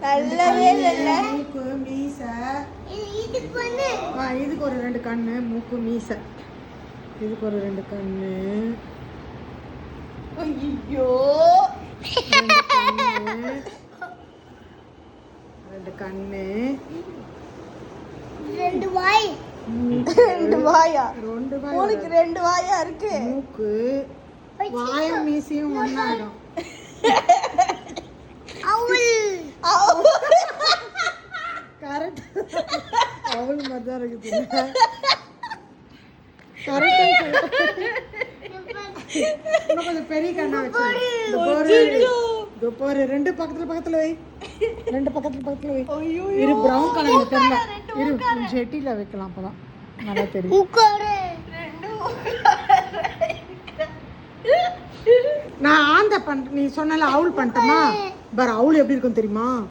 நல்லவே இல்ல. மூக்கு மீசை இதுக்கு ஒரு 2 கண்ணு, மூக்கு மீசை இதுக்கு ஒரு 2 கண்ணு. ஐயோ 2 கண்ணு 2 வாய் 2 வாயா 2 வாய் உனக்கு 2 வாயா இருக்கு. மூக்கு வாயும் மீசையும் ஒண்ணாடும். கரெக்ட் அவள் மாதிரி தான் இருக்குது. கொஞ்சம் பெரிய கண்ணா வச்சு 2 பக்கத்துல வை 2 பக்கத்துல வை. இரு ப்ரௌன் கலர்ல தெரியல, இரு ஜெட்டில வைக்கலாம், அப்பதான் நல்லா தெரியும். நான் ஆந்த நீ சொன்னால அவுள் பண்ணிட்டோமா பாரு, அவுள் எப்படி இருக்கும் தெரியுமா?